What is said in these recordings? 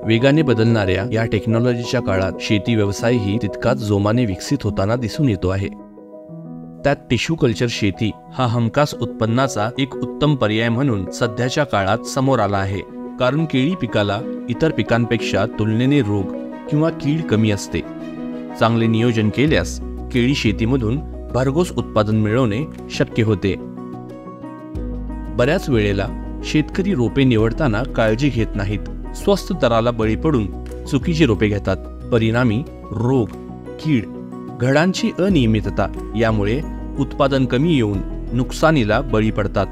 वेगाने बदलणाऱ्या या टेक्नॉलॉजीच्या काळात शेती व्यवसायही तितकाच जोमाने विकसित होताना दिसून येतो आहे। त्यात टिश्यू कल्चर शेती हा हमखास उत्पन्नाचा एक उत्तम पर्याय म्हणून सध्याच्या काळात समोर आला आहे। कारण केळी पिकाला इतर पिकांपेक्षा तुलनेने रोग किंवा कीड कमी असते। चांगले नियोजन केल्यास केळी शेतीमधून भरघोस उत्पादन मिळवणे शक्य होते। बऱ्याच वेळेला शेतकरी रोपे निवडताना काळजी घेत नाहीत, स्वस्त दराला बळी पडून चुकीची रोपे घेतात। परिणामी रोग, कीड, घडांची अनियमितता यामुळे उत्पादन कमी येऊन नुकसानीला बळी पडतात।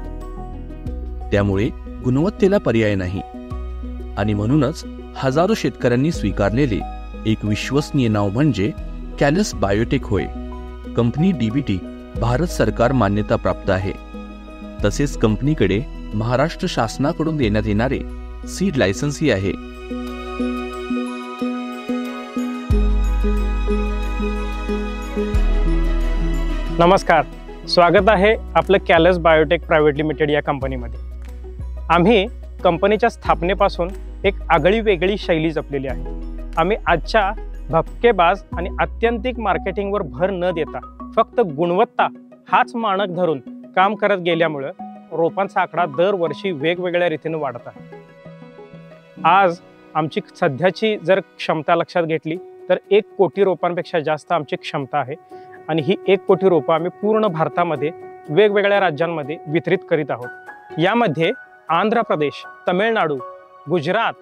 त्यामुळे गुणवत्तेला पर्याय नाही आणि म्हणूनच हजारो शेतकऱ्यांनी स्वीकारलेले एक विश्वसनीय नाव म्हणजे कॅलस बायोटेक होय। कंपनी डीबीटी भारत सरकार मान्यता प्राप्त आहे। तसेच कंपनीकडे महाराष्ट्र शासनाकडून देण्यात येणारे सीड लायसन्सही आहे। नमस्कार, स्वागत आहे आपलं कॅलस बायोटेक प्रायव्हेट लिमिटेड या कंपनीमध्ये। आम्ही कंपनीच्या स्थापनेपासून एक आगळी वेगळी शैली जपलेली आहे। आम्ही आजच्या भपकेबाज आणि आत्यंतिक मार्केटिंगवर भर न देता फक्त गुणवत्ता हाच मानक धरून काम करत गेल्यामुळे रोपांचा आकडा दरवर्षी वेगवेगळ्या रीतीने वाढत आहे। आज आमची सध्याची जर क्षमता लक्षात घेतली तर 1 कोटी रोपांपेक्षा जास्त आमची क्षमता आहे आणि ही 1 कोटी रोपं आम्ही पूर्ण भारतामध्ये वेगवेगळ्या राज्यांमध्ये वितरित करीत आहोत। यामध्ये आंध्र प्रदेश, तमिळनाडू, गुजरात,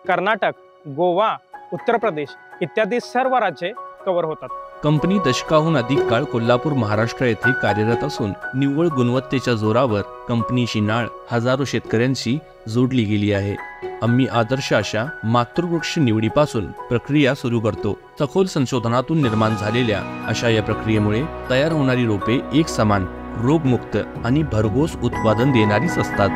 कर्नाटक, गोवा, उत्तर प्रदेश इत्यादी सर्व राज्ये कव्हर होतात। कंपनी दशकाहून अधिक काळ कोल्हापूर, महाराष्ट्र येथे कार्यरत असून निव्वळ गुणवत्तेच्या जोरावर कंपनीची नाळ हजारो शेतकऱ्यांशी जोडली गेली आहे। आम्ही आदर्श अशा मातृवृक्ष निवडीपासून प्रक्रिया सुरू करतो। सखोल संशोधनातून निर्माण झालेल्या अशा या प्रक्रियेमुळे तयार होणारी रोपे एक समान, रोगमुक्त आणि भरघोस उत्पादन देणारीच असतात।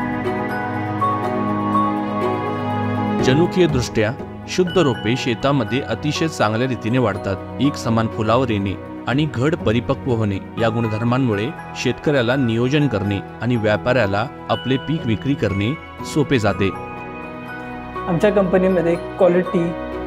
जनुकीय दृष्ट्या शुद्ध रोपे शेतामध्ये अतिशय चांगल्या रीतीने वाढतात। एक समान फुलावर येणे आणि घड परिपक्व होणे या गुणधर्मांमुळे शेतकऱ्याला नियोजन करणे आणि व्यापाऱ्याला आपले पीक विक्री करणे सोपे जाते। आमच्या कंपनीमध्ये क्वालिटी,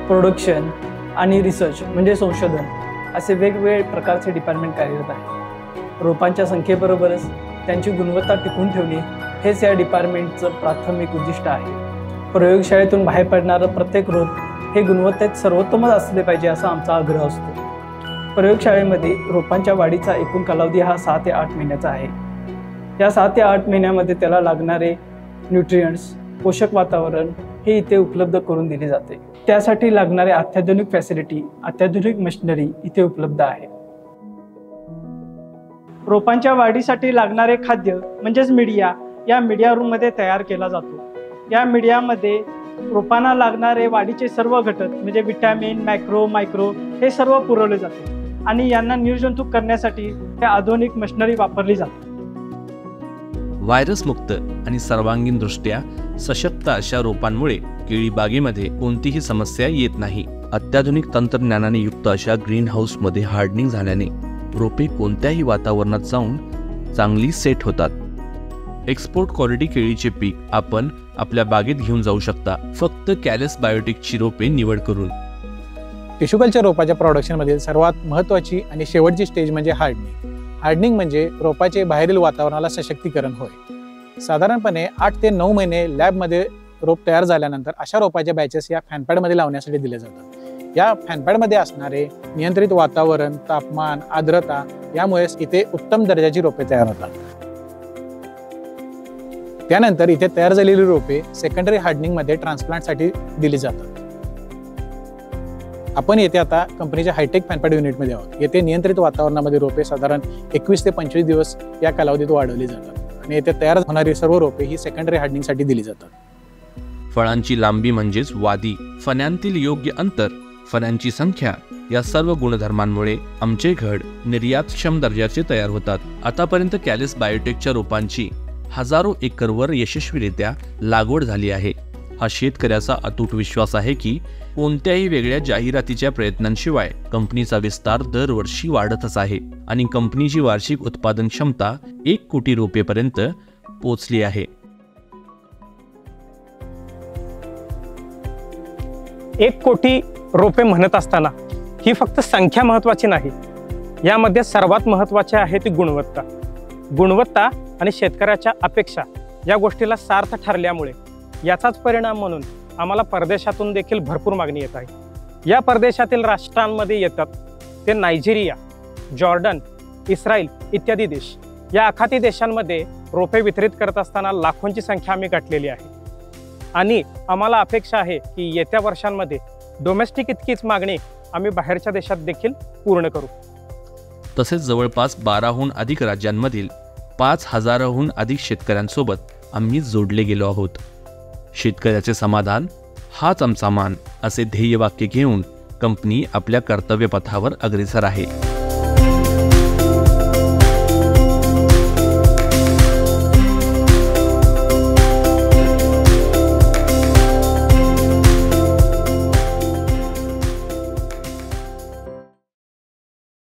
प्रोडक्शन आणि रिसर्च म्हणजे संशोधन असे वेगवेगळे प्रकारचे डिपार्टमेंट कार्यरत आहे। रोपांच्या संख्येबरोबरच त्यांची गुणवत्ता टिकवून ठेवणे हेच या डिपार्टमेंटचं प्राथमिक उद्दिष्ट आहे। प्रयोगशाळेतून बाहेर पडणारं प्रत्येक रोप हे गुणवत्तेत सर्वोत्तमच असले पाहिजे असा आमचा आग्रह असतो। प्रयोगशाळेमध्ये रोपांच्या वाढीचा एकूण कालावधी हा 6 ते 8 महिन्याचा आहे। या 6 ते 8 महिन्यामध्ये त्याला लागणारे न्यूट्रिएंट्स, पोषक वातावरण हे इथे उपलब्ध करून दिले जाते। त्यासाठी लागणारे अत्याधुनिक फॅसिलिटी, अत्याधुनिक मशिनरी इथे उपलब्ध आहे। रोपांच्या वाढीसाठी लागणारे खाद्य म्हणजेच मीडिया या मीडिया रूममध्ये तयार केला जातो। या मीडियामध्ये रोपांना लागणारे वाढीचे सर्व घटक म्हणजे विटॅमिन, मॅक्रो, मायक्रो हे सर्व पुरवले जाते आणि यांना निर्जंतुक करण्यासाठी आधुनिक मशिनरी वापरली जाते। व्हायरस मुक्त आणि सर्वांगीण दृष्ट्या सशक्त अशा रोपांमुळे केळी बागेमध्ये कोणतीही समस्या येत नाही। अत्याधुनिक तंत्रज्ञानाने युक्त अशा ग्रीन हाऊस मध्ये हार्डनिंग झाल्याने रोपे कोणत्याही वातावरणात जाऊन चांगली सेट होतात। एक्सपोर्ट क्वालिटी केळीचे पीक आपण आपल्या बागेत घेऊन जाऊ शकता, फक्त कॅलस बायोटेकची रोपे निवड करून। टिश्यू कल्चर रोपाच्या प्रोडक्शनमधील सर्वात महत्त्वाची आणि शेवटची स्टेज म्हणजे हार्डनिंग। हार्डनिंग म्हणजे रोपाचे बाहेरील वातावरणाला सशक्तीकरण होय। साधारणपणे 8 ते 9 महिने लॅबमध्ये रोप तयार झाल्यानंतर अशा रोपाच्या बॅचेस या फॅनपॅडमध्ये लावण्यासाठी दिले जातात। या फॅनपॅडमध्ये असणारे नियंत्रित वातावरण, तापमान, आर्द्रता यामुळेच इथे उत्तम दर्जाची रोपे तयार होतात। त्यानंतर इथे तयार झालेली रोपे सेकंडरी हार्डनिंगमध्ये ट्रान्सप्लांटसाठी दिली जातात। आपण येथे आता कंपनीच्या हायटेक फॅनपॅड युनिटमध्ये आहोत। येथे नियंत्रित वातावरणामध्ये रोपे साधारण 21 ते 25 दिवस या कालावधीत वाढवली जातात आणि येथे तयार होणारी सर्व रोपे ही सेकंडरी हार्डनिंगसाठी दिली जातात। फळांची लांबी म्हणजेच वादी, फण्यांतील योग्य अंतर, फण्यांची संख्या या सर्व गुणधर्मांमुळे आमचे घड निर्यातक्षम दर्जाचे तयार होतात। आतापर्यंत कॅलस बायोटेकच्या रोपांची हजारो एकरवर यशस्वीरित्या लागवड झाली आहे। हा शेतकऱ्याचा अतूट विश्वास आहे की कोणत्याही वेगळ्या जाहिरातीच्या प्रयत्नांशिवाय कंपनीचा विस्तार दरवर्षी वाढतच आहे आणि कंपनीची वार्षिक उत्पादन क्षमता 1 कोटी रोपेपर्यंत पोहोचली आहे। 1 कोटी रोपे म्हणत असताना ही फक्त संख्या महत्त्वाची नाही, यामध्ये सर्वात महत्त्वाचे आहे ती गुणवत्ता. गुणवत्ता आणि शेतकऱ्याच्या अपेक्षा या गोष्टीला सार्थ ठरल्यामुळे याचाच परिणाम म्हणून आम्हाला परदेशातून देखील भरपूर मागणी येत आहे. या परदेशातील राष्ट्रांमध्ये येतात ते नायजेरिया, जॉर्डन, इस्रायल इत्यादी देश. या आखाती देशांमध्ये रोपे वितरित करत असताना लाखोंची संख्या आम्ही गाठलेली आहे आणि आम्हाला अपेक्षा आहे की येत्या वर्षांमध्ये डोमेस्टिक इतकीच मागणी आम्ही बाहेरच्या देशात देखील पूर्ण करू. तसेच जवळपास 12हून अधिक राज्यांमधील 5000हून अधिक शेतकऱ्यांसोबत आम्ही जोडले गेलो आहोत. शेतकऱ्याचे समाधान हाच आमचा मान असे ध्येयवाक्य घेऊन कंपनी आपल्या कर्तव्यपथावर अग्रेसर आहे.